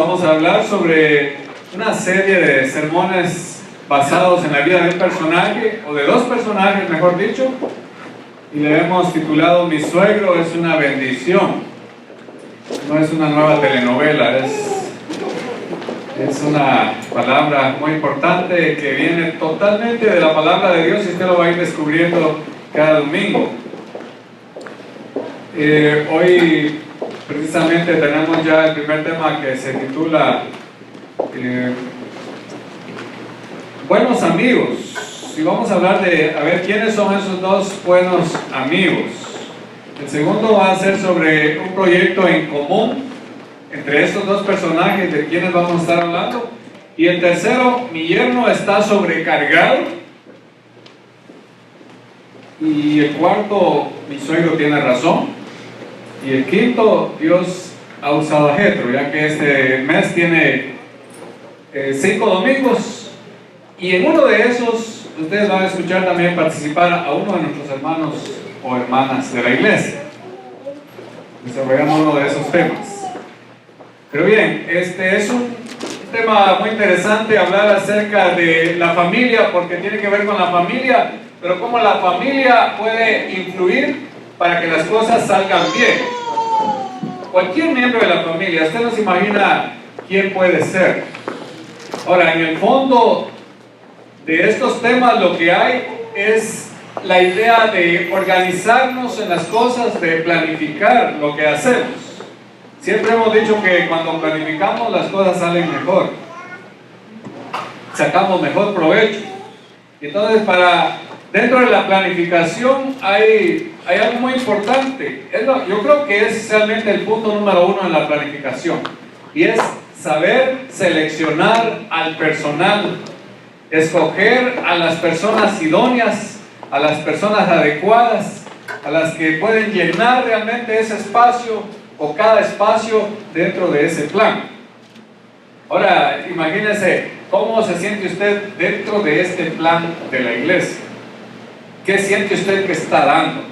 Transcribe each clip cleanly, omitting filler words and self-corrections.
vamos a hablar sobre una serie de sermones basados en la vida de un personaje, o de dos personajes, mejor dicho, y le hemos titulado Mi suegro es una bendición. No es una nueva telenovela, es una palabra muy importante que viene totalmente de la palabra de Dios y usted lo va a ir descubriendo cada domingo. Hoy precisamente tenemos ya el primer tema que se titula Buenos amigos. Y vamos a hablar de, a ver, ¿quiénes son esos dos buenos amigos? El segundo va a ser sobre un proyecto en común entre estos dos personajes de quienes vamos a estar hablando. Y el tercero, mi yerno está sobrecargado. Y el cuarto, mi suegro tiene razón. Y el quinto, Dios ha usado a Jetro, ya que este mes tiene 5 domingos. Y en uno de esos, ustedes van a escuchar también participar a uno de nuestros hermanos o hermanas de la iglesia, desarrollando uno de esos temas. Pero bien, este es un tema muy interesante, hablar acerca de la familia, porque tiene que ver con la familia, pero cómo la familia puede influir para que las cosas salgan bien. Cualquier miembro de la familia, usted no se imagina quién puede ser. Ahora, en el fondo de estos temas lo que hay es la idea de organizarnos en las cosas, de planificar lo que hacemos. Siempre hemos dicho que cuando planificamos las cosas salen mejor, sacamos mejor provecho. Entonces, dentro de la planificación hay algo muy importante. Yo creo que es realmente el punto número 1 en la planificación, y es saber seleccionar al personal, escoger a las personas idóneas, a las personas adecuadas, a las que pueden llenar realmente ese espacio o cada espacio dentro de ese plan. Ahora, imagínese cómo se siente usted dentro de este plan de la iglesia. ¿Qué siente usted que está dando?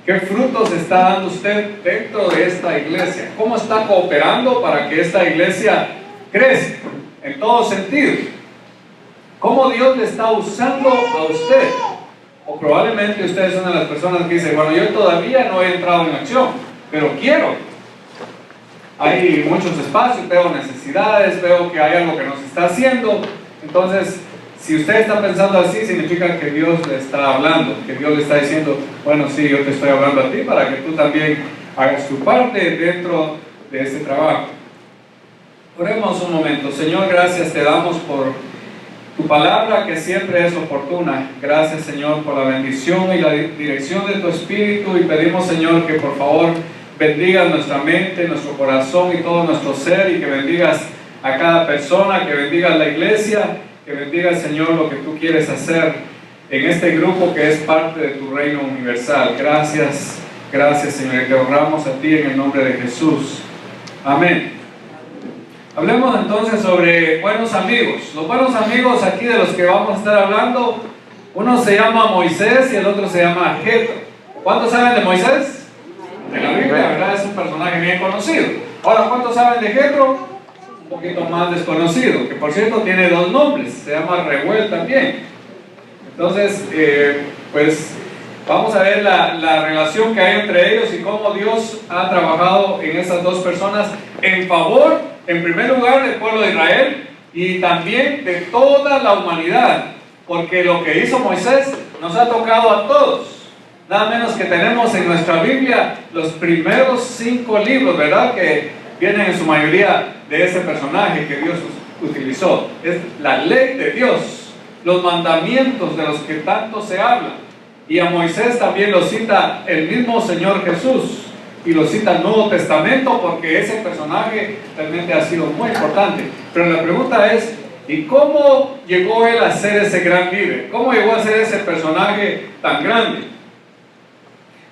¿Qué frutos está dando usted dentro de esta iglesia? ¿Cómo está cooperando para que esta iglesia crezca en todo sentido? ¿Cómo Dios le está usando a usted? O probablemente usted es una de las personas que dice, bueno, yo todavía no he entrado en acción, pero quiero. Hay muchos espacios, veo necesidades, veo que hay algo que no se está haciendo. Entonces, si usted está pensando así, significa que Dios le está hablando, que Dios le está diciendo, bueno, sí, yo te estoy hablando a ti para que tú también hagas tu parte dentro de este trabajo. Oremos un momento. Señor, gracias te damos por tu palabra que siempre es oportuna. Gracias, Señor, por la bendición y la dirección de tu Espíritu, y pedimos, Señor, que por favor bendigas nuestra mente, nuestro corazón y todo nuestro ser, y que bendigas a cada persona, que bendigas la iglesia, que bendigas, Señor, lo que tú quieres hacer en este grupo que es parte de tu reino universal. Gracias, gracias, Señor, y te honramos a ti en el nombre de Jesús. Amén. Hablemos entonces sobre buenos amigos. Los buenos amigos aquí de los que vamos a estar hablando, uno se llama Moisés y el otro se llama Jetro. ¿Cuántos saben de Moisés? De la Biblia, ¿verdad? Es un personaje bien conocido. Ahora, ¿cuántos saben de Jetro? Un poquito más desconocido, que por cierto tiene 2 nombres, se llama Reuel también. Entonces, pues vamos a ver la relación que hay entre ellos y cómo Dios ha trabajado en esas dos personas en favor, en primer lugar, del pueblo de Israel y también de toda la humanidad, porque lo que hizo Moisés nos ha tocado a todos. Nada menos que tenemos en nuestra Biblia los primeros 5 libros, ¿verdad?, que vienen en su mayoría de ese personaje que Dios utilizó. Es la ley de Dios, los mandamientos de los que tanto se habla. Y a Moisés también lo cita el mismo Señor Jesús, y lo cita el Nuevo Testamento, porque ese personaje realmente ha sido muy importante. Pero la pregunta es, ¿y cómo llegó él a ser ese gran líder? ¿Cómo llegó a ser ese personaje tan grande?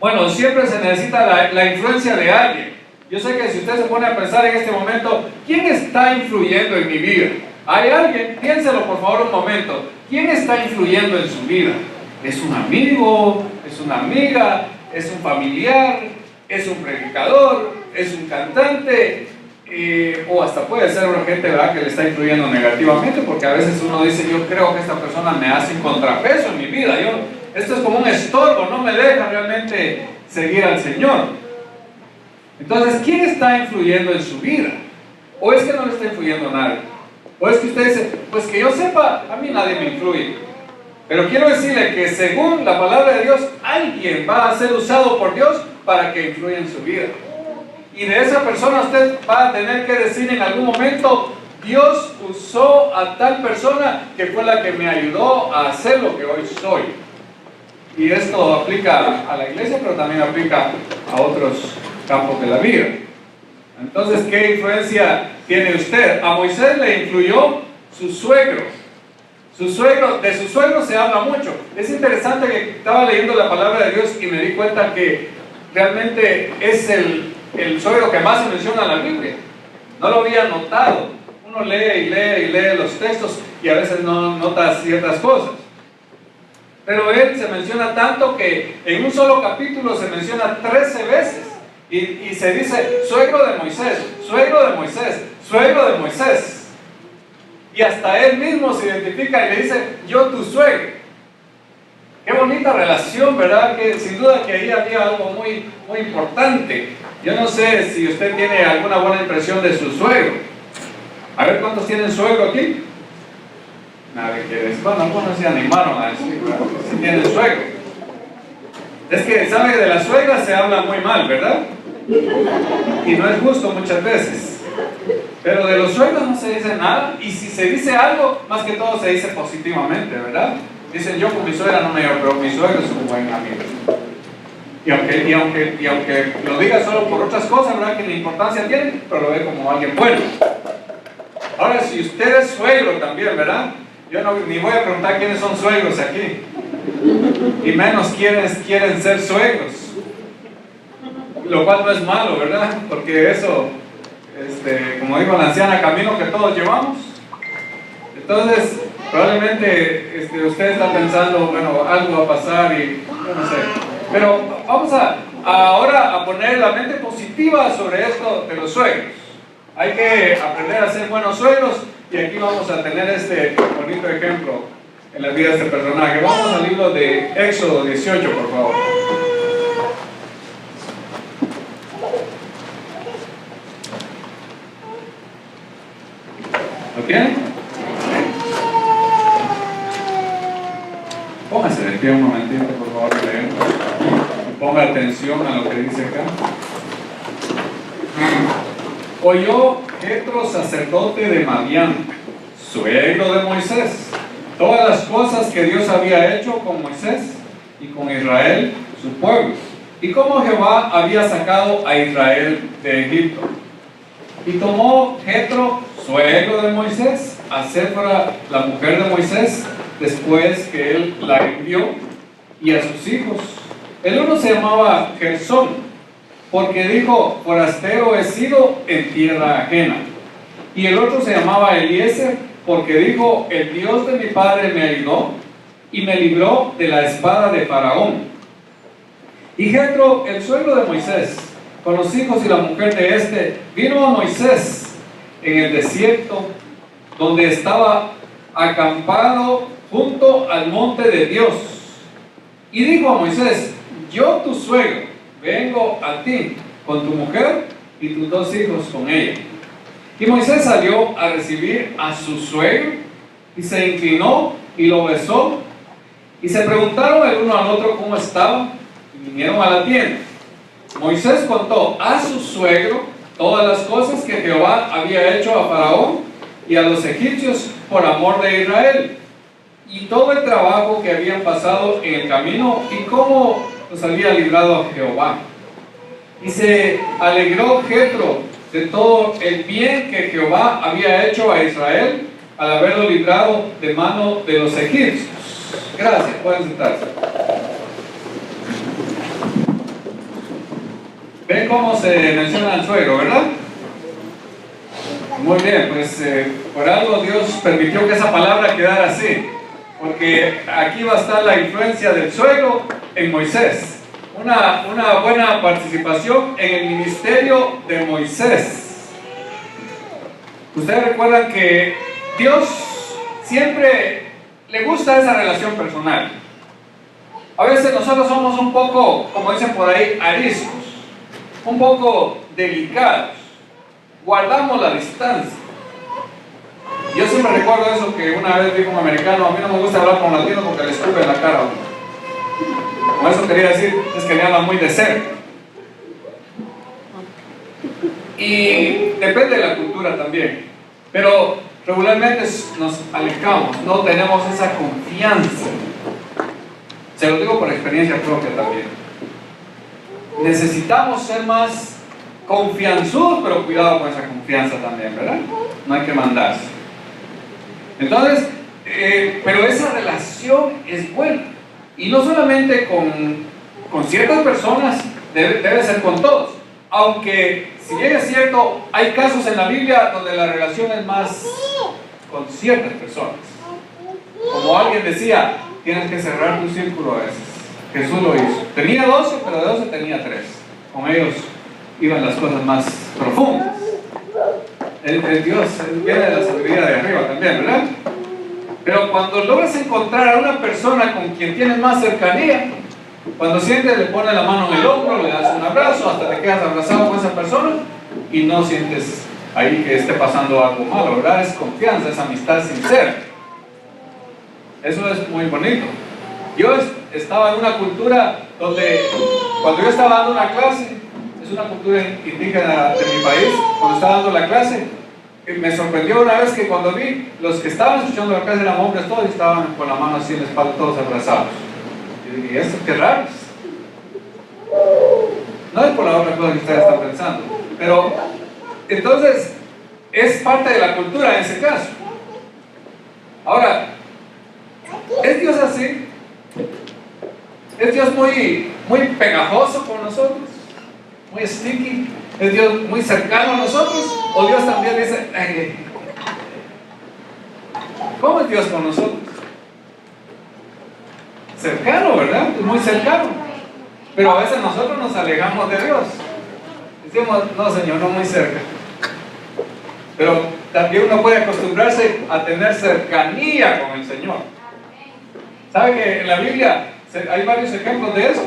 Bueno, siempre se necesita la influencia de alguien. Yo sé que si usted se pone a pensar en este momento, ¿quién está influyendo en mi vida? ¿Hay alguien? Piénselo por favor un momento. ¿Quién está influyendo en su vida? ¿Es un amigo? ¿Es una amiga? ¿Es un familiar? ¿Es un predicador? ¿Es un cantante? o hasta puede ser una gente, ¿verdad?, que le está influyendo negativamente, porque a veces uno dice, yo creo que esta persona me hace un contrapeso en mi vida, esto es como un estorbo, no me deja realmente seguir al Señor. Entonces, ¿quién está influyendo en su vida? ¿O es que no le está influyendo nadie? ¿O es que usted dice, pues que yo sepa, a mí nadie me influye? Pero quiero decirle que según la palabra de Dios, alguien va a ser usado por Dios para que influya en su vida. Y de esa persona usted va a tener que decir en algún momento, Dios usó a tal persona que fue la que me ayudó a hacer lo que hoy soy. Y esto aplica a la iglesia, pero también aplica a otros campos de la vida. Entonces, ¿qué influencia tiene usted? A Moisés le influyó su suegro. De su suegro se habla mucho. Es interesante que estaba leyendo la palabra de Dios y me di cuenta que realmente es el suegro que más se menciona en la Biblia. No lo había notado. Uno lee y lee los textos y a veces no nota ciertas cosas. Pero él se menciona tanto que en un solo capítulo se menciona 13 veces. Y se dice, suegro de Moisés, suegro de Moisés, suegro de Moisés. Y hasta él mismo se identifica y le dice, yo tu suegro. Qué bonita relación, ¿verdad? Que sin duda que ahí había algo muy, muy importante. Yo no sé si usted tiene alguna buena impresión de su suegro. A ver, ¿cuántos tienen suegro aquí? Nadie quiere decir. Bueno, algunos se animaron a decir, ¿verdad? Si tienen suegro. Es que, ¿sabe? De la suegra se habla muy mal, ¿verdad? Y no es justo muchas veces. Pero de los suegros no se dice nada. Y si se dice algo, más que todo se dice positivamente, ¿verdad? Dicen, yo con mi suegra no me llevo, pero mi suegro es un buen amigo. Y aunque lo diga solo por otras cosas, ¿verdad?, que ni importancia tiene, pero lo ve como alguien bueno. Ahora, si usted es suegro también, ¿verdad? Yo ni voy a preguntar quiénes son suegros aquí. Y menos quiénes quieren ser suegros. Lo cual no es malo, ¿verdad? Porque eso, como dijo la anciana, camino que todos llevamos. Entonces, probablemente usted está pensando, bueno, algo va a pasar y yo no sé. Pero vamos ahora a poner la mente positiva sobre esto de los suegros. Hay que aprender a ser buenos suegros y aquí vamos a tener este bonito ejemplo en la vida de este personaje. Vamos al libro de Éxodo 18, por favor. ¿Lo tienen? Póngase de pie un momentito, por favor, y leemos. Ponga atención a lo que dice acá. Oyó Jetro, sacerdote de Madián, suegro de Moisés, todas las cosas que Dios había hecho con Moisés y con Israel, su pueblo, y cómo Jehová había sacado a Israel de Egipto. Y tomó Jetro, suegro de Moisés, a Séfora, la mujer de Moisés, después que él la envió, y a sus hijos. El uno se llamaba Gersón, porque dijo, forastero he sido en tierra ajena. Y el otro se llamaba Eliezer, porque dijo, el Dios de mi padre me ayudó y me libró de la espada de Faraón. Y Jetro, el suegro de Moisés, con los hijos y la mujer de este, vino a Moisés en el desierto, donde estaba acampado junto al monte de Dios. Y dijo a Moisés, yo tu suegro, vengo a ti con tu mujer y tus dos hijos con ella. Y Moisés salió a recibir a su suegro y se inclinó y lo besó. Y se preguntaron el uno al otro cómo estaba y vinieron a la tienda. Moisés contó a su suegro todas las cosas que Jehová había hecho a Faraón y a los egipcios por amor de Israel, y todo el trabajo que habían pasado en el camino y cómo los había librado Jehová. Y se alegró Jetro de todo el bien que Jehová había hecho a Israel al haberlo librado de mano de los egipcios. Gracias, pueden sentarse. ¿Ven cómo se menciona al suegro, verdad? Muy bien, pues por algo Dios permitió que esa palabra quedara así, porque aquí va a estar la influencia del suegro en Moisés. Una buena participación en el ministerio de Moisés. Ustedes recuerdan que Dios siempre le gusta esa relación personal. A veces nosotros somos un poco, como dicen por ahí, ariscos, un poco delicados, guardamos la distancia. Yo siempre recuerdo eso que una vez dijo un americano: a mí no me gusta hablar con latinos porque le escupen la cara a uno. Con eso quería decir, es que le hablan muy de cerca. Y depende de la cultura también, pero regularmente nos alejamos, no tenemos esa confianza. Se lo digo por experiencia propia también. Necesitamos ser más confianzudos, pero cuidado con esa confianza también, ¿verdad? No hay que mandarse. Entonces, pero esa relación es buena. Y no solamente con ciertas personas, debe ser con todos. Aunque, si bien es cierto, hay casos en la Biblia donde la relación es más con ciertas personas. Como alguien decía, tienes que cerrar tu círculo a veces. Jesús lo hizo. Tenía 12, pero de 12 tenía 3. Con ellos iban las cosas más profundas. El Dios viene de la sabiduría de arriba también, ¿verdad? Pero cuando logras encontrar a una persona con quien tienes más cercanía, cuando sientes, le pones la mano en el hombro, le das un abrazo, hasta te quedas abrazado con esa persona y no sientes ahí que esté pasando algo malo, ¿verdad? Es confianza, es amistad sincera. Eso es muy bonito. Yo estaba en una cultura donde, cuando yo estaba dando una clase, es una cultura indígena de mi país, cuando estaba dando la clase, me sorprendió una vez que cuando vi, los que estaban escuchando la clase eran hombres todos y estaban con la mano así en la espalda, todos abrazados. Y dije, ¿esto qué raro es? No es por la otra cosa que ustedes están pensando, pero entonces es parte de la cultura en ese caso. Ahora, ¿es Dios así? ¿Es Dios muy pegajoso con nosotros? ¿Muy sticky? ¿Es Dios muy cercano a nosotros? ¿O Dios también dice, ay, ¿cómo es Dios con nosotros? Cercano, ¿verdad? Es muy cercano. Pero a veces nosotros nos alejamos de Dios. Decimos, no, Señor, no muy cerca. Pero también uno puede acostumbrarse a tener cercanía con el Señor. ¿Sabe que en la Biblia hay varios ejemplos de eso?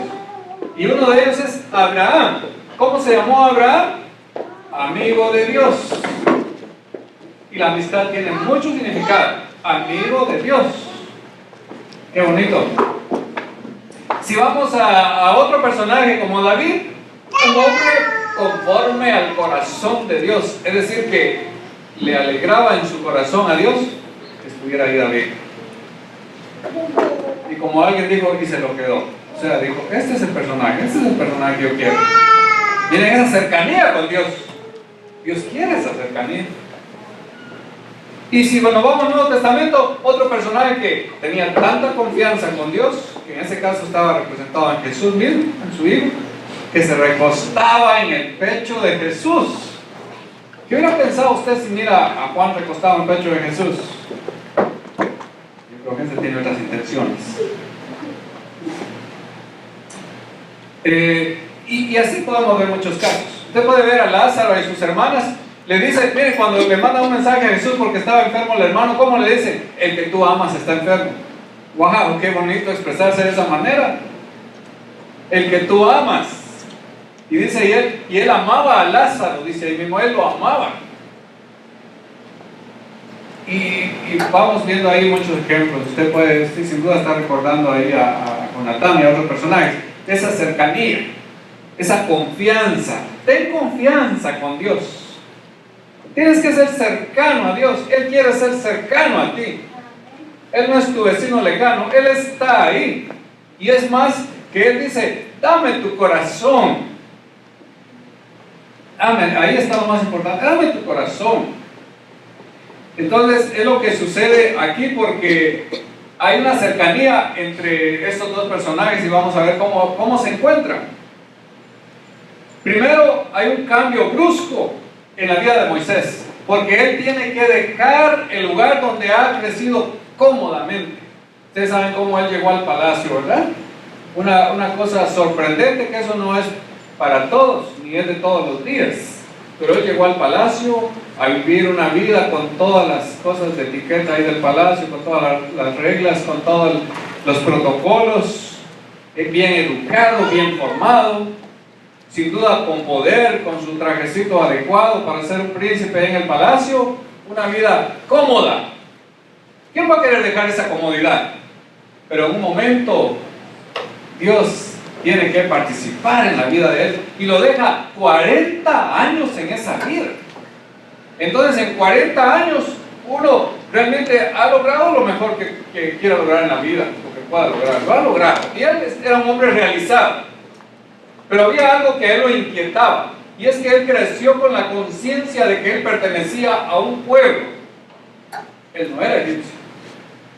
Y uno de ellos es Abraham. ¿Cómo se llamó Abraham? Amigo de Dios. Y la amistad tiene mucho significado. Amigo de Dios. Qué bonito. Si vamos a otro personaje como David, un hombre conforme al corazón de Dios. Es decir, que le alegraba en su corazón a Dios que estuviera ahí David. Y como alguien dijo, y se lo quedó. O sea, dijo, este es el personaje que yo quiero. Tienen esa cercanía con Dios. Dios quiere esa cercanía. Y si nos vamos al Nuevo Testamento, otro personaje que tenía tanta confianza con Dios, que en ese caso estaba representado en Jesús mismo, en su Hijo, que se recostaba en el pecho de Jesús. ¿Qué hubiera pensado usted si mira a Juan recostado en el pecho de Jesús? Yo creo que ese tiene otras intenciones. Y así podemos ver muchos casos. Usted puede ver a Lázaro y sus hermanas. Le dice, mire, cuando le manda un mensaje a Jesús porque estaba enfermo el hermano, ¿cómo le dice? El que tú amas está enfermo. ¡Wow! ¡Qué bonito expresarse de esa manera! El que tú amas. Y dice, y él amaba a Lázaro, dice ahí mismo, él lo amaba. Y vamos viendo ahí muchos ejemplos. Usted puede, sin duda, estar recordando ahí a Jonatán y a otros personajes. Esa cercanía, esa confianza. Ten confianza con Dios. Tienes que ser cercano a Dios. Él quiere ser cercano a ti. Él no es tu vecino lejano, Él está ahí. Y es más, que Él dice, dame tu corazón. Amén. Ahí está lo más importante. Dame tu corazón. Entonces, es lo que sucede aquí porque hay una cercanía entre estos dos personajes y vamos a ver cómo se encuentran. Primero, hay un cambio brusco en la vida de Moisés, porque él tiene que dejar el lugar donde ha crecido cómodamente. Ustedes saben cómo él llegó al palacio, ¿verdad? Una cosa sorprendente, que eso no es para todos, ni es de todos los días. pero él llegó al palacio a vivir una vida con todas las cosas de etiqueta ahí del palacio, con todas las reglas, con todos los protocolos, bien educado, bien formado, sin duda con poder, con su trajecito adecuado para ser un príncipe en el palacio, una vida cómoda. ¿Quién va a querer dejar esa comodidad? Pero en un momento Dios tiene que participar en la vida de él y lo deja 40 años en esa vida. Entonces en 40 años uno realmente ha logrado lo mejor que quiera lograr en la vida, lo que pueda lograr, lo ha logrado. Y él era un hombre realizado, pero había algo que a él lo inquietaba, y es que él creció con la conciencia de que él pertenecía a un pueblo. Él no era egipcio,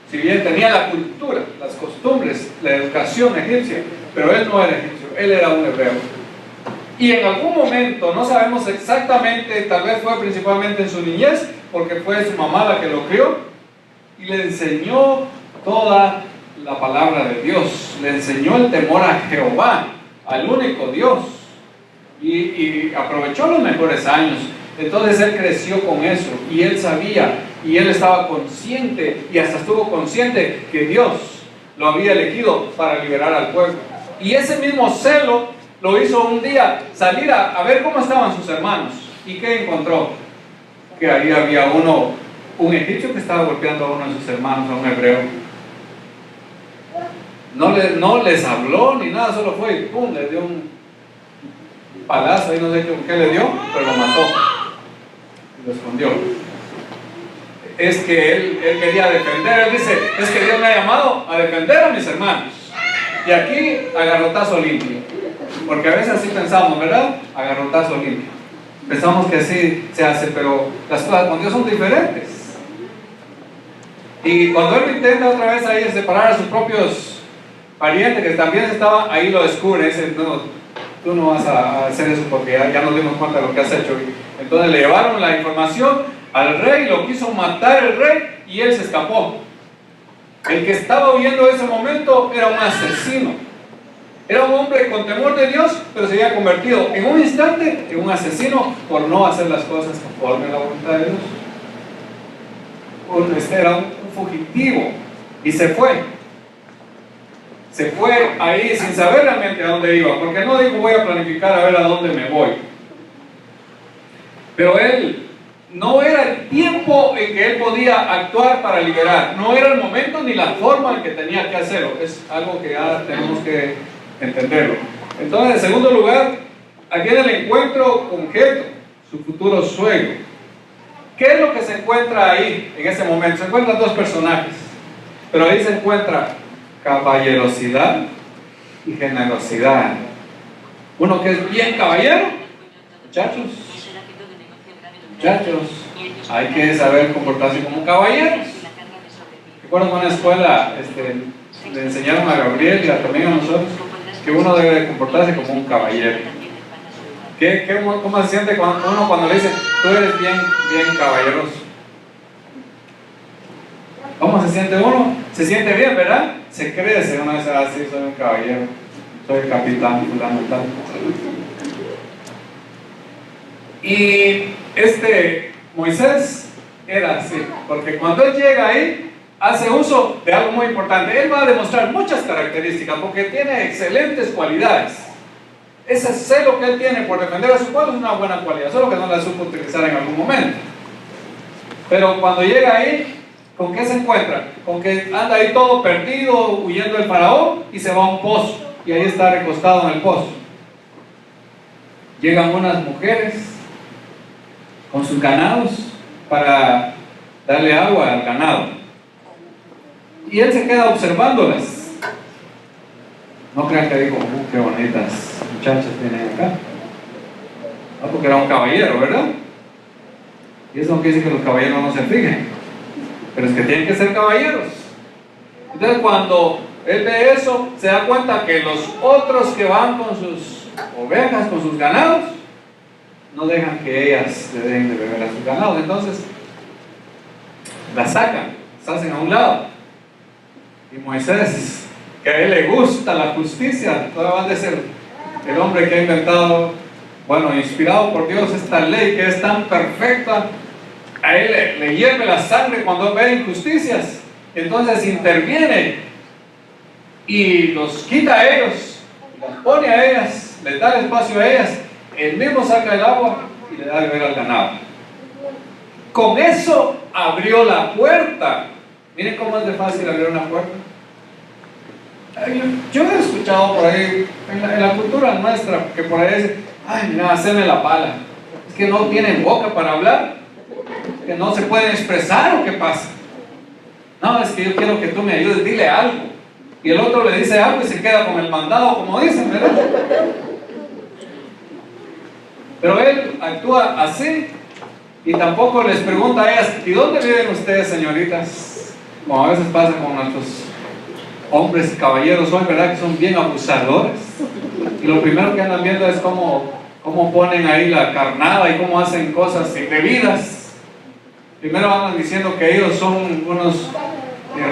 si bien tenía la cultura, las costumbres, la educación egipcia, pero él no era egipcio, él era un hebreo. Y en algún momento, no sabemos exactamente, tal vez fue principalmente en su niñez, porque fue su mamá la que lo crió, y le enseñó toda la palabra de Dios, le enseñó el temor a Jehová, al único Dios, y aprovechó los mejores años. Entonces él creció con eso, y él sabía, y él estaba consciente, y hasta estuvo consciente que Dios lo había elegido para liberar al pueblo. Y ese mismo celo lo hizo un día salir a ver cómo estaban sus hermanos. ¿Y qué encontró? Que ahí había un egipcio que estaba golpeando a uno de sus hermanos, a un hebreo. No les habló ni nada, solo fue y pum, le dio un palazo, ahí no sé qué le dio, pero lo mató y lo escondió. Es que él quería defender, él dice, es que Dios me ha llamado a defender a mis hermanos. Y aquí, a garrotazo limpio. Porque a veces así pensamos, ¿verdad? A garrotazo limpio. Pensamos que así se hace, pero las cosas con Dios son diferentes. Y cuando él intenta otra vez ahí separar a sus propios parientes, que también estaban, ahí lo descubre, dice, no, tú no vas a hacer eso porque ya nos dimos cuenta de lo que has hecho. Y entonces le llevaron la información al rey, lo quiso matar el rey y él se escapó. El que estaba huyendo en ese momento era un asesino. Era un hombre con temor de Dios, pero se había convertido en un instante en un asesino por no hacer las cosas conforme a la voluntad de Dios. Era un fugitivo y se fue. Se fue ahí sin saber realmente a dónde iba, porque no dijo voy a planificar a ver a dónde me voy. Pero él no era el tiempo en que él podía actuar para liberar, no era el momento ni la forma en que tenía que hacerlo. Es algo que ya tenemos que entenderlo. Entonces, en segundo lugar, aquí en el encuentro con Jethro, su futuro suegro. ¿Qué es lo que se encuentra ahí en ese momento? Se encuentran dos personajes, pero ahí se encuentra caballerosidad y generosidad. Uno que es bien caballero, muchachos, hay que saber comportarse como un caballero. Recuerdo que en una escuela le enseñaron a Gabriel y también a nosotros que uno debe comportarse como un caballero. ¿Cómo se siente cuando le dicen tú eres bien caballeroso? ¿Cómo se siente uno? Se siente bien, ¿verdad? Se crece, uno dice así, soy un caballero, soy el capitán fulano tal. Y Moisés era así, porque cuando él llega ahí, hace uso de algo muy importante. Él va a demostrar muchas características, porque tiene excelentes cualidades. Ese celo que él tiene por defender a su pueblo es una buena cualidad, solo que no la supo utilizar en algún momento. Pero cuando llega ahí, ¿con qué se encuentra? Con que anda ahí todo perdido, huyendo del faraón, y se va a un pozo, y ahí está recostado en el pozo. Llegan unas mujeres con sus ganados para darle agua al ganado, y él se queda observándolas. No crean que digo, qué bonitas muchachas tienen acá. No, porque era un caballero, ¿verdad? Y eso no quiere decir que los caballeros no se fijen, pero es que tienen que ser caballeros. Entonces cuando él ve eso, se da cuenta que los otros que van con sus ovejas, con sus ganados, no dejan que ellas le den de beber a sus ganados. Entonces las sacan, se hacen a un lado. Y Moisés, que a él le gusta la justicia, todavía va a ser el hombre que ha inventado bueno, inspirado por Dios, esta ley que es tan perfecta, a él le hierve la sangre cuando ve injusticias. Entonces interviene y los quita a ellos, los pone a ellas, les da el espacio a ellas, él mismo saca el agua y le da de beber al ganado. Con eso abrió la puerta. Miren cómo es de fácil abrir una puerta. Yo he escuchado por ahí, en la cultura nuestra, que por ahí dicen, ay, mira, haceme la pala. Es que no tienen boca para hablar, que no se pueden expresar, ¿o qué pasa? No, es que yo quiero que tú me ayudes, dile algo. Y el otro le dice algo y se queda con el mandado, como dicen, ¿verdad? Pero él actúa así y tampoco les pregunta a ellas, ¿y dónde viven ustedes, señoritas? Como a veces pasa con nuestros hombres y caballeros hoy, ¿verdad? Que son bien abusadores. Y lo primero que andan viendo es cómo ponen ahí la carnada y cómo hacen cosas indebidas. Primero andan diciendo que ellos son unos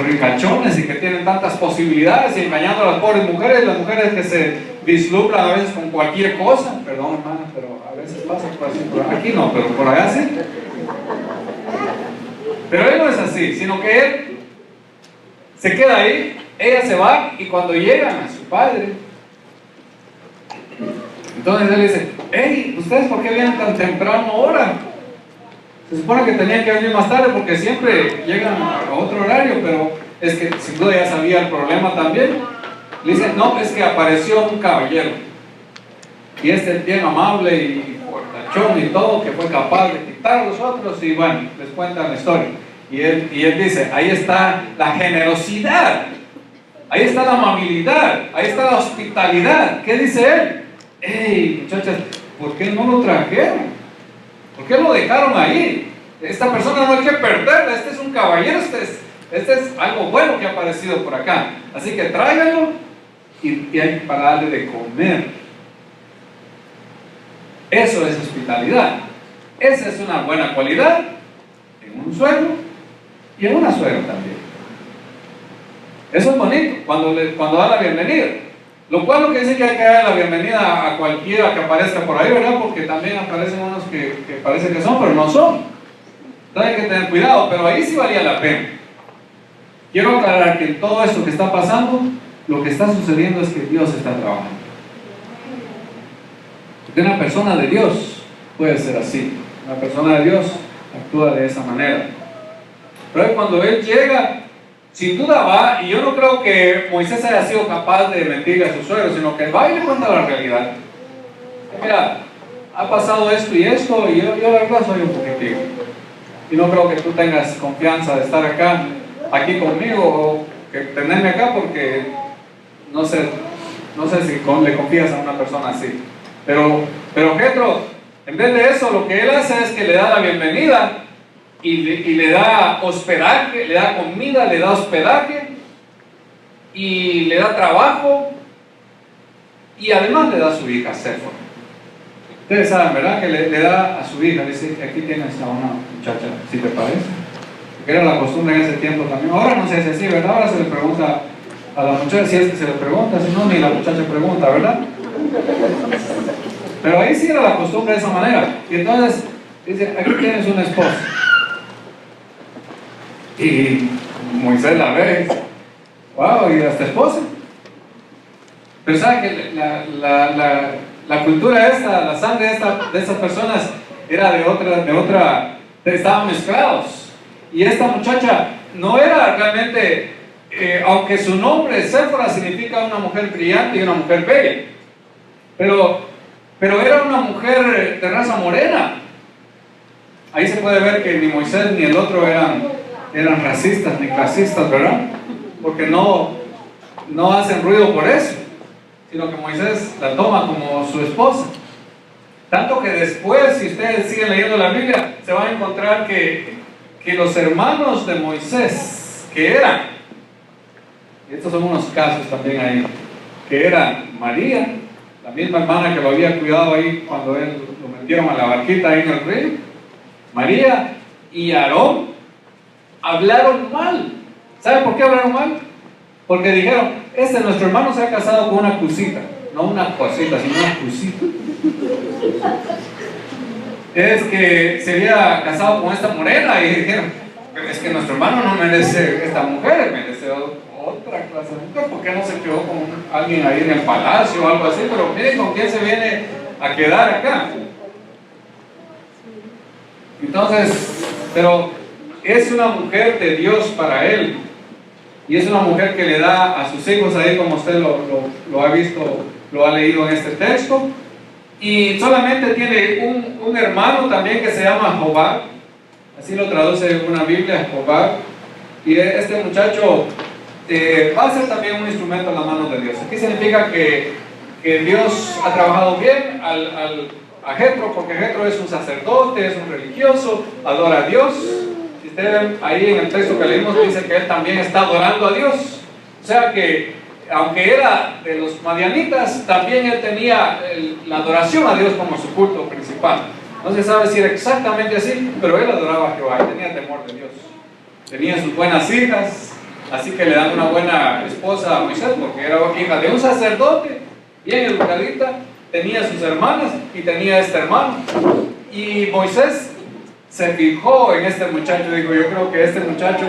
ricachones y que tienen tantas posibilidades y engañando a las pobres mujeres, las mujeres que se vislumbran a veces con cualquier cosa. Perdón, hermana, pero a veces pasa por así, aquí no, pero por allá sí. Pero él no es así, sino que él se queda ahí, ella se va y cuando llegan a su padre, entonces él dice, hey, ¿ustedes por qué vienen tan temprano ahora? Se supone que tenían que venir más tarde porque siempre llegan a otro horario, pero es que sin duda ya sabía el problema también. Le dicen, no, es que apareció un caballero y este es bien amable y portachón y todo, que fue capaz de quitar a los otros y bueno, les cuentan la historia. Y él dice, ahí está la generosidad, ahí está la amabilidad, ahí está la hospitalidad. ¿Qué dice él? Hey, muchachas, ¿por qué no lo trajeron? ¿Por qué lo dejaron ahí? Esta persona no hay que perderla, este es un caballero, este es algo bueno que ha aparecido por acá. Así que tráiganlo y hay para darle de comer. Eso es hospitalidad. Esa es una buena cualidad en un suegro y en una suegra también. Eso es bonito, cuando da la bienvenida. Lo cual lo que dice que hay que dar la bienvenida a cualquiera que aparezca por ahí, ¿verdad? Porque también aparecen unos que parecen que son, pero no son. Entonces hay que tener cuidado, pero ahí sí valía la pena. Quiero aclarar que en todo esto que está pasando, lo que está sucediendo es que Dios está trabajando. Porque una persona de Dios puede ser así. Una persona de Dios actúa de esa manera. Pero cuando Él llega, sin duda va, y yo no creo que Moisés haya sido capaz de mentirle a su suegro, sino que va y le cuenta la realidad. Mira, ha pasado esto y esto, y yo la verdad soy un fugitivo. Y no creo que tú tengas confianza de estar aquí conmigo, o que tenerme acá, porque no sé si le confías a una persona así. Pero Jetro, en vez de eso, lo que él hace es que le da la bienvenida, y le da hospedaje, le da comida, le da hospedaje y le da trabajo y además le da a su hija Séfora. Ustedes saben, ¿verdad? Que le da a su hija, dice, aquí tienes a una muchacha, ¿sí te parece? Porque era la costumbre en ese tiempo también. Ahora no se hace así, ¿verdad? Ahora se le pregunta a la muchacha, si es que se le pregunta, si no, ni la muchacha pregunta, ¿verdad? Pero ahí sí era la costumbre de esa manera. Y entonces dice, aquí tienes una esposa. Y Moisés la ve, wow, y esta esposa. Pero sabe que la cultura esta, la sangre de estas personas era de otra, estaban mezclados. Y esta muchacha no era realmente, aunque su nombre Séfora significa una mujer brillante y una mujer bella, pero era una mujer de raza morena. Ahí se puede ver que ni Moisés ni el otro eran racistas ni clasistas, ¿verdad? Porque no hacen ruido por eso, sino que Moisés la toma como su esposa. Tanto que después, si ustedes siguen leyendo la Biblia, se van a encontrar que los hermanos de Moisés, que eran, y estos son unos casos también ahí, que eran María, la misma hermana que lo había cuidado ahí cuando él lo metieron a la barquita ahí en el río, María y Aarón, hablaron mal. ¿Saben por qué hablaron mal? Porque dijeron, nuestro hermano se ha casado con una cusita, no una cosita, sino una cusita. es que se había casado con esta morena y dijeron, es que nuestro hermano no merece esta mujer, merece otra clase de mujer. ¿Por qué no se quedó con alguien ahí en el palacio o algo así? Pero miren con quién se viene a quedar acá. Entonces, pero es una mujer de Dios para él, y es una mujer que le da a sus hijos ahí, como usted lo ha visto, lo ha leído en este texto. Y solamente tiene un hermano también que se llama Jobab, así lo traduce una Biblia, Jobab. Y este muchacho va a ser también un instrumento en las manos de Dios. Aquí significa que Dios ha trabajado bien a Jetro, porque Jetro es un sacerdote, es un religioso, adora a Dios. Si ustedes ahí en el texto que leímos dice que él también está adorando a Dios. O sea que aunque era de los madianitas, también él tenía la adoración a Dios como su culto principal. No se sabe si era exactamente así, pero él adoraba a Jehová, tenía temor de Dios. Tenía sus buenas hijas, así que le dan una buena esposa a Moisés, porque era hija de un sacerdote, bien educadita, tenía sus hermanas y tenía este hermano. Y Moisés se fijó en este muchacho, digo, yo creo que este muchacho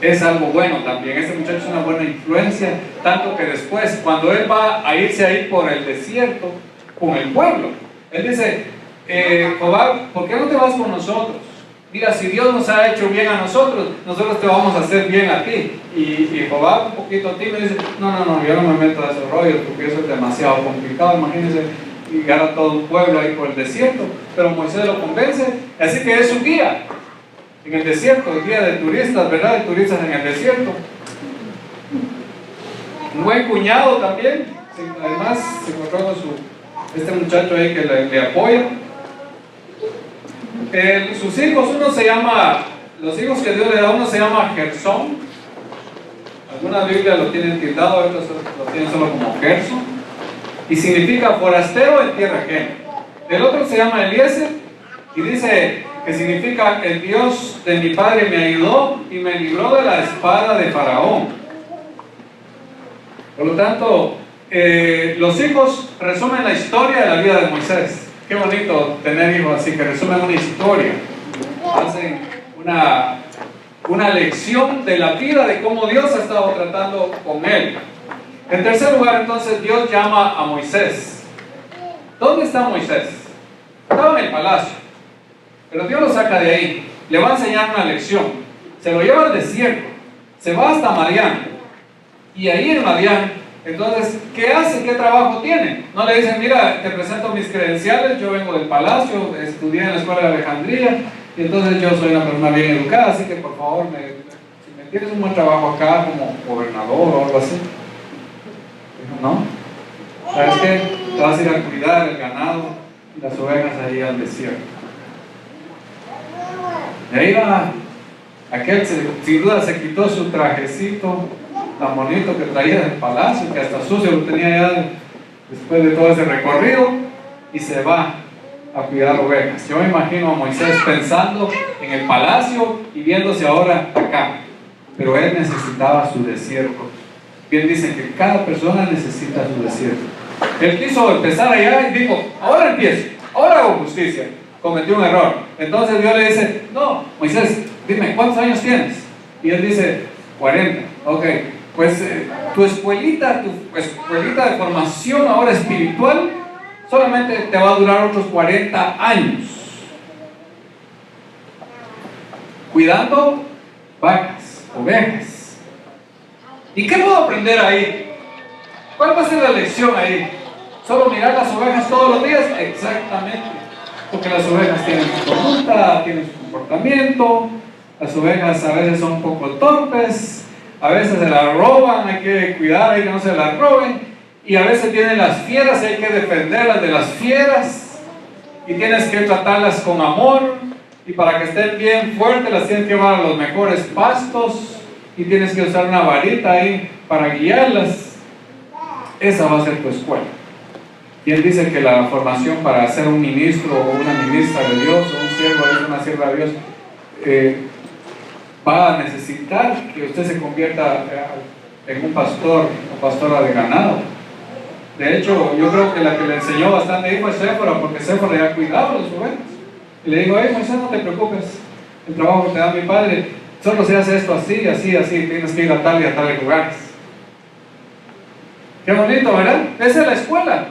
es algo bueno también, este muchacho es una buena influencia, tanto que después, cuando él va a irse ahí por el desierto, con el pueblo, él dice, Jobab, ¿por qué no te vas con nosotros? Mira, si Dios nos ha hecho bien a nosotros, nosotros te vamos a hacer bien a ti. Y Jobab, un poquito tímido, dice, no, yo no me meto a esos rollos, porque eso es demasiado complicado, imagínense, guiar a todo un pueblo ahí por el desierto. Pero Moisés lo convence, así que es su guía en el desierto, el guía de turistas, ¿verdad? De turistas en el desierto. Un buen cuñado también, además se encontró con este muchacho ahí que le apoya. Sus hijos, los hijos que Dios le da, uno se llama Gersón. Algunas Biblias lo tienen tildado, otros lo tienen solo como Gerson, y significa forastero en tierra ajena. El otro se llama Eliezer, y dice que significa el Dios de mi padre me ayudó y me libró de la espada de Faraón. Por lo tanto, los hijos resumen la historia de la vida de Moisés. Qué bonito tener hijos así que resumen una historia, hacen una lección de la vida, de cómo Dios ha estado tratando con él. En tercer lugar, entonces, Dios llama a Moisés. ¿Dónde está Moisés? Estaba en el palacio, pero Dios lo saca de ahí, le va a enseñar una lección, se lo lleva al desierto, se va hasta Madián, y ahí en Madián, entonces, ¿qué hace? ¿Qué trabajo tiene? No le dicen, mira, te presento mis credenciales, yo vengo del palacio, estudié en la escuela de Alejandría, y entonces yo soy una persona bien educada, así que por favor, si me tienes un buen trabajo acá como gobernador o algo así. Dijo, no, ¿sabes qué? Te vas a ir a cuidar el ganado y las ovejas ahí al desierto. Y ahí va, aquel sin duda se quitó su trajecito tan bonito que traía del palacio, que hasta sucio lo tenía ya después de todo ese recorrido, y se va a cuidar ovejas. Yo me imagino a Moisés pensando en el palacio y viéndose ahora acá, pero él necesitaba su desierto. Bien dicen que cada persona necesita su desierto. Él quiso empezar allá y dijo, ahora empiezo, ahora hago justicia. Cometió un error. Entonces Dios le dice, no, Moisés, dime, ¿cuántos años tienes? Y él dice, 40. Ok, pues tu escuelita de formación ahora espiritual solamente te va a durar otros 40 años. Cuidando vacas, ovejas. ¿Y qué puedo aprender ahí? ¿Cuál va a ser la lección ahí? ¿Solo mirar las ovejas todos los días? Exactamente. Porque las ovejas tienen su conducta, tienen su comportamiento. Las ovejas a veces son un poco torpes, a veces se las roban, hay que cuidar ahí que no se las roben, y a veces vienen las fieras y hay que defenderlas de las fieras, y tienes que tratarlas con amor, y para que estén bien fuertes las tienes que llevar a los mejores pastos, y tienes que usar una varita ahí para guiarlas. Esa va a ser tu escuela. Y él dice que la formación para ser un ministro o una ministra de Dios, o un siervo o una sierva de Dios, va a necesitar que usted se convierta en un pastor o pastora de ganado. De hecho, yo creo que la que le enseñó bastante ahí fue Séfora, porque Séfora ya cuidaba a los ovejas. Y le dijo, Moisés, no te preocupes, el trabajo que te da mi padre, solo se hace esto así, así, así, tienes que ir a tal y a tales lugares. Qué bonito, ¿verdad? Esa es la escuela.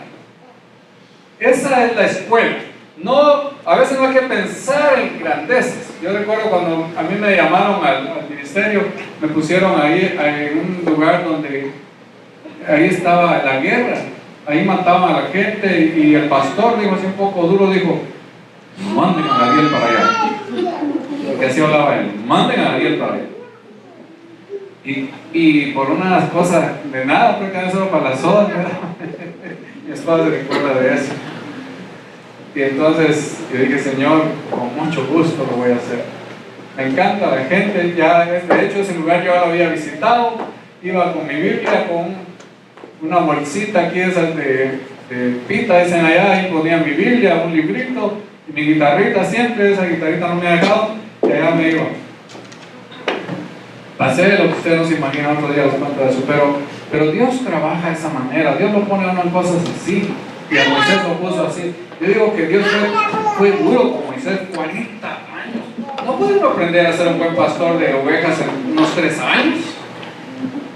Esa es la escuela. No, a veces no hay que pensar en grandeces. Yo recuerdo cuando a mí me llamaron al ministerio, me pusieron ahí en un lugar donde ahí estaba la guerra, ahí mataban a la gente y el pastor dijo así un poco duro, dijo, manden a Ariel para allá. Porque así hablaba él, manden a Ariel para allá. Y por unas cosas de nada, porque solo para las sodas, mi esposa se recuerda de eso. Y entonces yo dije, Señor, con mucho gusto lo voy a hacer. Me encanta la gente, ya de hecho ese lugar yo lo había visitado, iba con mi Biblia, con una bolsita aquí esas de pita, dicen allá, y ponía mi Biblia, un librito, y mi guitarrita siempre, esa guitarrita no me ha dejado, y allá me iba. Pasé lo que ustedes no se imaginan, otro día les cuento de eso, pero Dios trabaja de esa manera, Dios lo pone a uno en cosas así, y a Moisés lo puso así. Yo digo que Dios fue duro con Moisés, 40 años. No puede uno aprender a ser un buen pastor de ovejas en unos 3 años,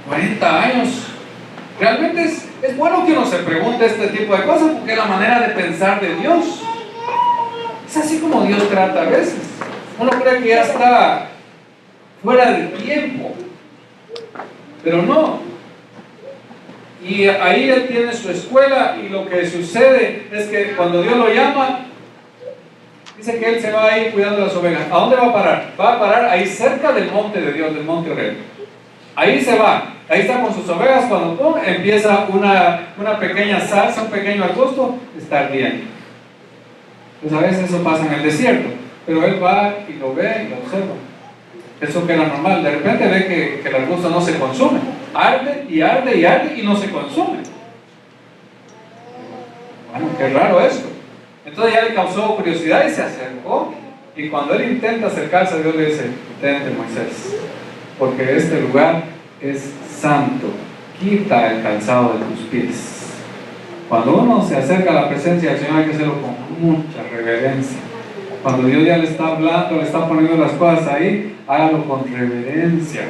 40 años. Realmente es bueno que uno se pregunte este tipo de cosas, porque es la manera de pensar de Dios. Es así como Dios trata a veces. Uno cree que ya está fuera de tiempo, pero no. Y ahí él tiene su escuela, y lo que sucede es que cuando Dios lo llama, dice que él se va a ir cuidando las ovejas. ¿A dónde va a parar? Va a parar ahí cerca del monte de Dios, del monte Oreb. Ahí se va, ahí está con sus ovejas, cuando empieza una pequeña salsa, un pequeño arbusto, está bien. Pues a veces eso pasa en el desierto, pero él va y lo ve y lo observa. Eso que era normal, de repente ve que el arbusto no se consume, arde y arde y arde y no se consume. Bueno, qué raro esto. Entonces ya le causó curiosidad y se acercó, y cuando él intenta acercarse a Dios le dice, detente Moisés, porque este lugar es santo, quita el calzado de tus pies. Cuando uno se acerca a la presencia del Señor hay que hacerlo con mucha reverencia. Cuando Dios ya le está hablando, le está poniendo las cosas ahí, hágalo con reverencia.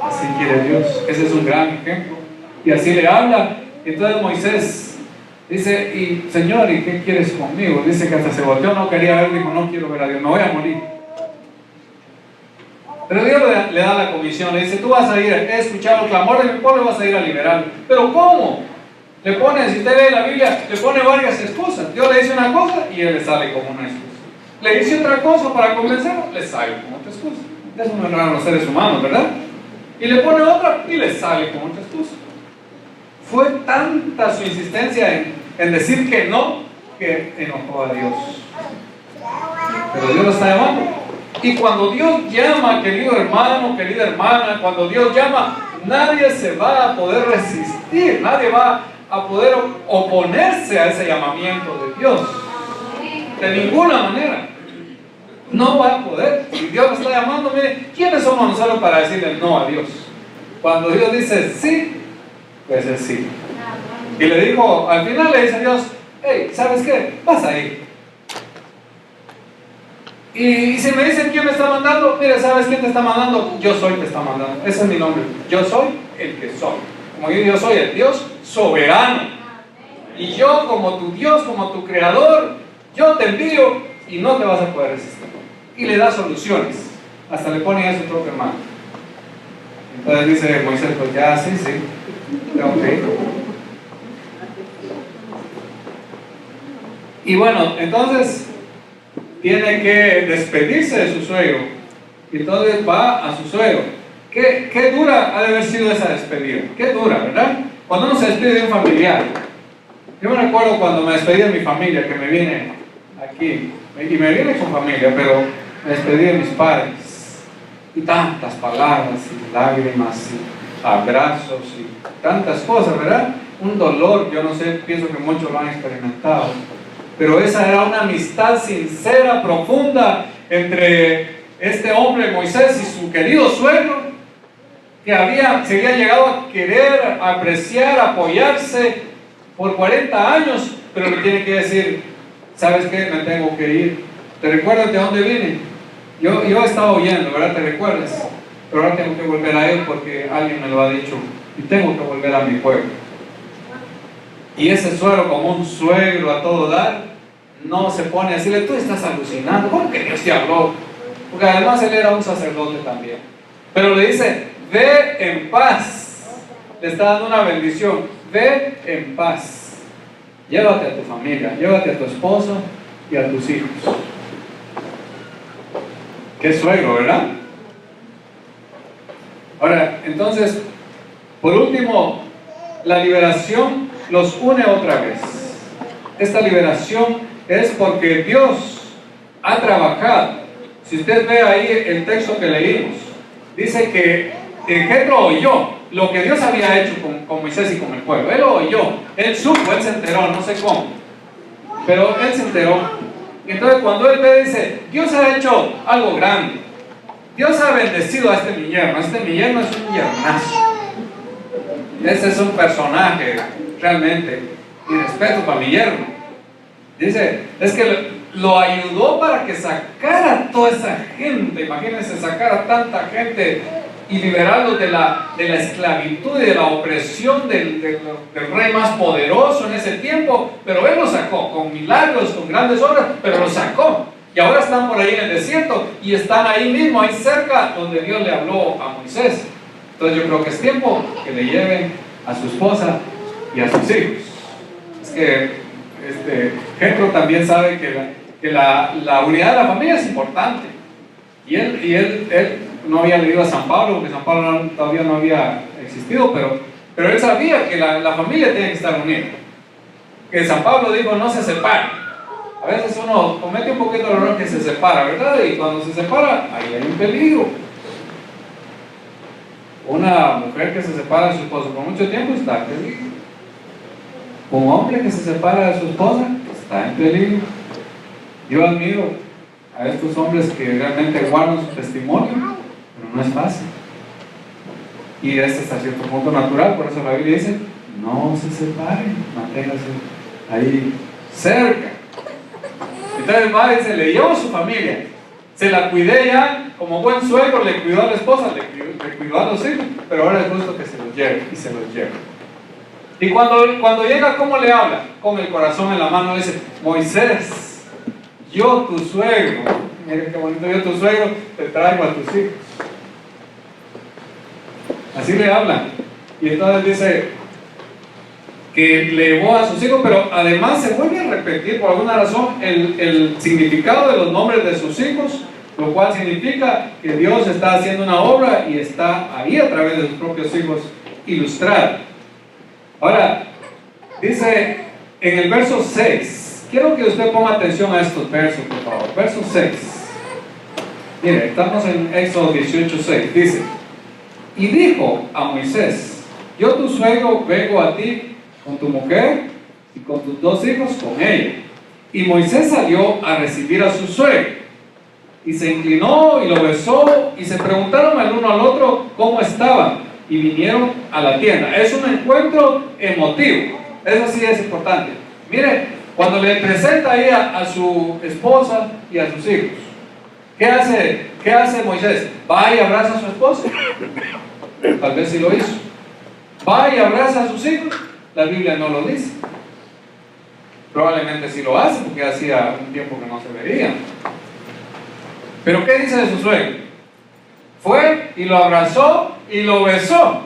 Así quiere Dios. Ese es un gran ejemplo. Y así le habla. Entonces Moisés dice, y Señor, ¿y qué quieres conmigo? Dice que hasta se volteó, no quería ver, dijo, no quiero ver a Dios, me voy a morir. Pero Dios le da la comisión, le dice, tú vas a ir, he escuchado el clamor de mi pueblo, vas a ir a liberarlo. Pero ¿cómo? Le pone, si usted lee la Biblia, le pone varias excusas. Dios le dice una cosa y él le sale como una excusa. Le dice otra cosa para convencerlo, le sale como otra excusa. Eso no es raro en los seres humanos, ¿verdad? Y le pone otra y le sale como otra excusa. Fue tanta su insistencia en decir que no, que enojó a Dios. Pero Dios lo está llamando. Y cuando Dios llama, querido hermano, querida hermana, cuando Dios llama, nadie se va a poder resistir, nadie va a poder oponerse a ese llamamiento de Dios. De ninguna manera. No va a poder. Si Dios lo está llamando, mire, ¿quiénes somos nosotros para decirle no a Dios? Cuando Dios dice sí, pues es sí. Y le dijo, al final le dice a Dios, hey, ¿sabes qué? Vas a ir. Y si me dicen quién me está mandando, mire, ¿sabes quién te está mandando? Yo soy el que está mandando. Ese es mi nombre. Yo soy el que soy. Como yo soy el Dios soberano. Y yo, como tu Dios, como tu creador, yo te envío y no te vas a poder resistir. Y le da soluciones. Hasta le pone a su propio hermano. Entonces dice Moisés, pues ya, sí, tengo que ir. Y bueno, entonces tiene que despedirse de su suegro. Y entonces va a su suegro. ¿Qué dura ha de haber sido esa despedida? Qué dura, ¿verdad? Cuando uno se despide de un familiar. Yo me recuerdo cuando me despedí de mi familia, que me vine aquí. Y me vine con familia, pero me despedí de mis padres. Y tantas palabras, y lágrimas, y abrazos, y tantas cosas, ¿verdad? Un dolor, yo no sé, pienso que muchos lo han experimentado. Pero esa era una amistad sincera, profunda, entre este hombre Moisés y su querido suegro, que se había llegado a querer, a apreciar, a apoyarse, por 40 años, pero le tiene que decir, ¿sabes qué? Me tengo que ir. ¿Te recuerdas de dónde vine? Yo he estado oyendo, ¿verdad? ¿Te recuerdas? Pero ahora tengo que volver a él porque alguien me lo ha dicho y tengo que volver a mi pueblo. Y ese suegro, como un suegro a todo dar, no se pone a decirle, tú estás alucinando, ¿cómo que Dios te habló? Porque además él era un sacerdote también. Pero le dice, ve en paz. Le está dando una bendición. Ve en paz. Llévate a tu familia, llévate a tu esposo y a tus hijos. Qué suegro, ¿verdad? Ahora, entonces, por último, la liberación los une otra vez. Esta liberación es porque Dios ha trabajado. Si usted ve ahí el texto que leímos, dice que Jetro oyó lo que Dios había hecho con Moisés y con el pueblo. Él lo oyó, él supo, él se enteró, no sé cómo, pero él se enteró. Y entonces cuando él ve, dice, Dios ha hecho algo grande. Dios ha bendecido a este mi yerno. Este mi yerno es un yernazo. Ese es un personaje realmente. Y respeto para mi yerno. Dice, es que lo ayudó para que sacara toda esa gente. Imagínense sacar a tanta gente y liberarlos de la esclavitud y de la opresión del rey más poderoso en ese tiempo. Pero él lo sacó con milagros, con grandes obras, pero lo sacó. Y ahora están por ahí en el desierto y están ahí mismo, ahí cerca, donde Dios le habló a Moisés. Entonces yo creo que es tiempo que le lleven a su esposa y a sus hijos. Es que Jetro también sabe que la unidad de la familia es importante. Y él no había leído a San Pablo, porque San Pablo todavía no había existido, pero él sabía que la familia tiene que estar unida. Que San Pablo dijo, no se separen. A veces uno comete un poquito el error que se separa, ¿verdad? Y cuando se separa, ahí hay un peligro. Una mujer que se separa de su esposo por mucho tiempo está en peligro. Un hombre que se separa de su esposa está en peligro. Yo admiro a estos hombres que realmente guardan su testimonio, pero no es fácil. Y este hasta cierto punto natural, por eso la Biblia dice, no se separen, manténganse ahí cerca. Entonces va y se le llevó a su familia, se la cuidé ya, como buen suegro le cuidó a la esposa, le cuidó a los hijos, pero ahora es justo que se los lleve y se los lleve. Y cuando llega, ¿cómo le habla? Con el corazón en la mano, dice, Moisés, yo tu suegro, mira qué bonito, yo tu suegro, te traigo a tus hijos. Así le habla. Y entonces dice que le llevó a sus hijos, pero además se vuelve a repetir por alguna razón el significado de los nombres de sus hijos, lo cual significa que Dios está haciendo una obra y está ahí a través de sus propios hijos ilustrado. Ahora, dice en el verso 6, quiero que usted ponga atención a estos versos, por favor. Verso 6. Mire, estamos en Éxodo 18:6. Dice, y dijo a Moisés, yo tu suegro vengo a ti con tu mujer y con tus 2 hijos con ella. Y Moisés salió a recibir a su suegro y se inclinó y lo besó y se preguntaron el uno al otro cómo estaban y vinieron a la tienda. Es un encuentro emotivo, eso sí es importante. Mire, cuando le presenta ahí a su esposa y a sus hijos, ¿qué hace Moisés? Va y abraza a su esposa. Tal vez sí lo hizo. Va y abraza a sus hijos. La Biblia no lo dice. Probablemente sí lo hace porque hacía un tiempo que no se veían. Pero ¿qué dice de su suegro? Fue y lo abrazó y lo besó.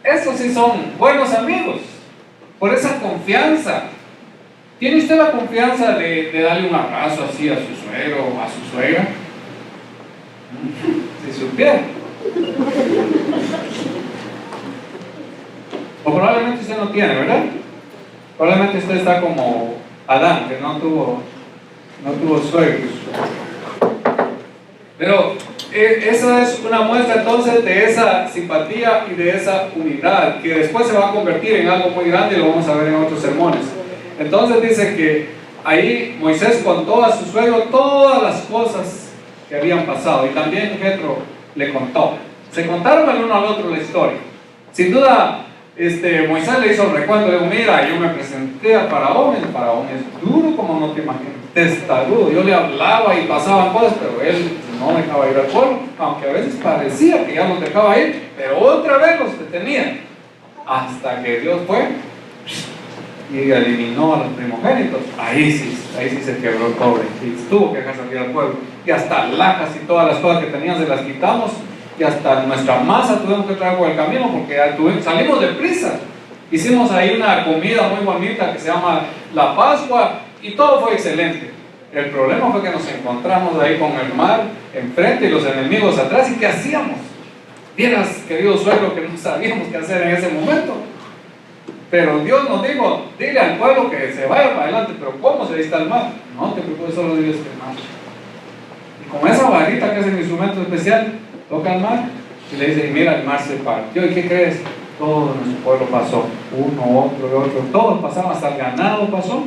Estos sí son buenos amigos. Por esa confianza. ¿Tiene usted la confianza de darle un abrazo así a su suegro o a su suegra? Si supiera. O probablemente usted no tiene, ¿verdad? Probablemente usted está como Adán, que no tuvo suegros. Pero esa es una muestra entonces de esa simpatía y de esa unidad, que después se va a convertir en algo muy grande y lo vamos a ver en otros sermones. Entonces dice que ahí Moisés contó a su suegro todas las cosas que habían pasado, y también Jetro le contó. Se contaron el uno al otro la historia. Sin duda, Moisés le hizo el recuento, le dijo, mira, yo me presenté al faraón es duro como no te imaginas, testarudo, yo le hablaba y pasaban cosas, pero él no dejaba ir al pueblo, aunque a veces parecía que ya los dejaba ir, pero otra vez los detenía, hasta que Dios fue y eliminó a los primogénitos. Ahí sí se quebró el pobre y tuvo que dejar salir al pueblo, y hasta lajas y todas las cosas que tenían se las quitamos, y hasta nuestra masa tuvimos que traer por el camino porque salimos deprisa. Hicimos ahí una comida muy bonita que se llama la Pascua y todo fue excelente. El problema fue que nos encontramos ahí con el mar enfrente y los enemigos atrás, y ¿qué hacíamos? Vieras, querido suegro, que no sabíamos qué hacer en ese momento. Pero Dios nos dijo, dile al pueblo que se vaya para adelante, pero ¿cómo se está el mar? No te preocupes, solo diles que el mar. Y con esa varita que es el instrumento especial, toca el mar y le dice, mira, el mar se partió. ¿Y qué crees? Todo nuestro pueblo pasó, uno, otro y otro, todos pasaron, hasta el ganado pasó.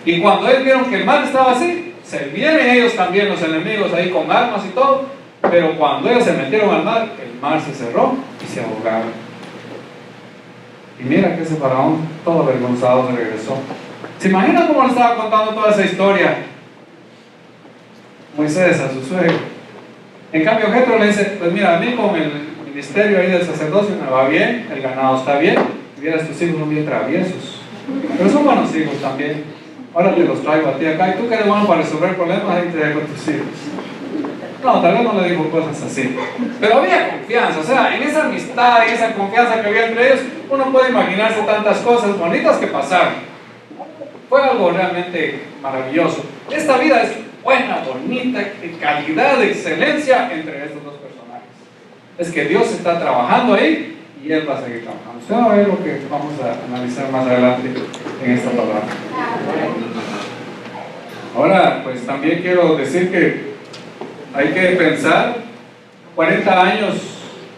Y cuando ellos vieron que el mar estaba así, se vienen ellos también, los enemigos, ahí con armas y todo, pero cuando ellos se metieron al mar, el mar se cerró y se ahogaron. Y mira que ese faraón, todo avergonzado, se regresó. ¿Se imagina cómo le estaba contando toda esa historia Moisés a su suegro? En cambio, Jetro le dice, pues mira, a mí con el ministerio ahí del sacerdocio me va bien, el ganado está bien, y vieras, tus hijos son bien traviesos, pero son buenos hijos también. Ahora te los traigo a ti acá, y tú que eres bueno para resolver problemas, ahí te dejo tus hijos. No, tal vez no le dijo cosas así, pero había confianza, o sea, en esa amistad y esa confianza que había entre ellos, uno puede imaginarse tantas cosas bonitas que pasaron. Fue algo realmente maravilloso. Esta vida es buena, bonita, de calidad, de excelencia entre estos dos personajes. Es que Dios está trabajando ahí y Él va a seguir trabajando. Usted va a ver lo que vamos a analizar más adelante en esta palabra. Ahora, pues también quiero decir que hay que pensar, 40 años,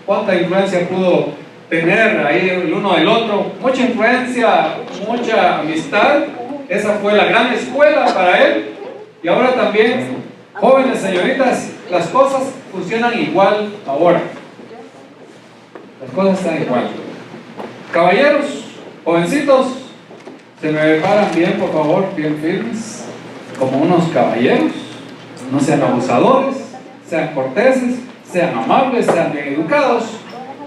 cuánta influencia pudo tener ahí el uno del otro, mucha influencia, mucha amistad. Esa fue la gran escuela para él. Y ahora también, jóvenes señoritas, las cosas funcionan igual ahora. Las cosas están igual. Caballeros, jovencitos, se me paran bien, por favor, bien firmes, como unos caballeros. No sean abusadores, sean corteses, sean amables, sean bien educados.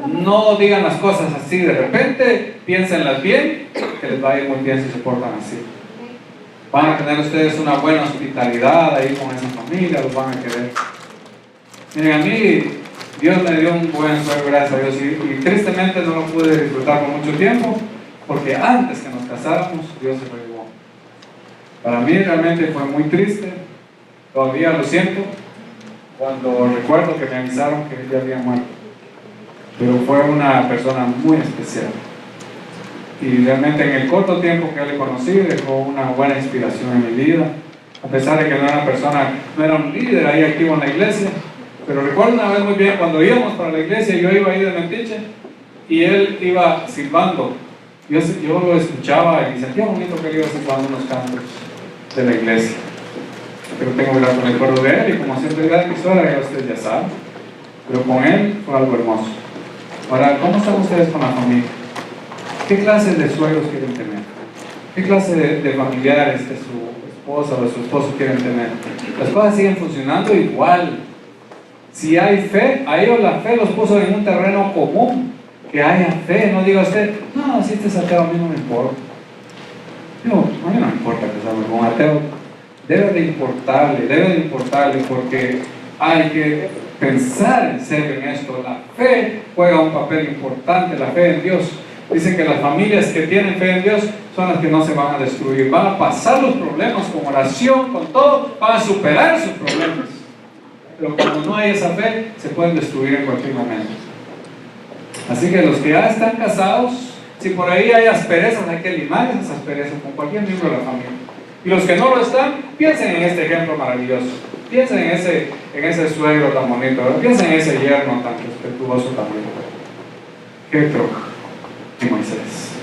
No digan las cosas así de repente, piénsenlas bien, que les va a ir muy bien si se portan así. Van a tener ustedes una buena hospitalidad ahí con esa familia, los van a querer. Miren, a mí Dios me dio un buen suegro, gracias a Dios, y tristemente no lo pude disfrutar por mucho tiempo, porque antes que nos casáramos, Dios se lo llevó. Para mí realmente fue muy triste, todavía lo siento, cuando recuerdo que me avisaron que él ya había muerto. Pero fue una persona muy especial. Y realmente en el corto tiempo que le conocí dejó una buena inspiración en mi vida, a pesar de que no era una persona, no era un líder ahí activo en la iglesia. Pero recuerdo una vez muy bien cuando íbamos para la iglesia, yo iba ahí de metiche y él iba silbando. Yo lo escuchaba y sentía bonito que él iba silbando unos cantos de la iglesia. Pero tengo grato recuerdo de él, y como siempre era de mi suegra, ya ustedes ya saben, pero con él fue algo hermoso. Ahora, ¿cómo están ustedes con la familia? ¿Qué clase de suegros quieren tener? ¿Qué clase de familiares de su esposa o de su esposo quieren tener? Las cosas siguen funcionando igual. Si hay fe, a ellos la fe los puso en un terreno común, que haya fe. No diga usted, no, si este es ateo, a mí no me importa. Digo, a mí no me importa que sea un ateo. Debe de importarle, porque hay que pensar en serio en esto. La fe juega un papel importante, la fe en Dios. Dicen que las familias que tienen fe en Dios son las que no se van a destruir, van a pasar los problemas con oración, con todo, van a superar sus problemas. Pero cuando no hay esa fe, se pueden destruir en cualquier momento. Así que los que ya están casados, si por ahí hay asperezas, hay que limar esas asperezas con cualquier miembro de la familia. Y los que no lo están, piensen en este ejemplo maravilloso. Piensen en ese suegro tan bonito, ¿verdad? Piensen en ese yerno tan respetuoso también. Jetro y Moisés.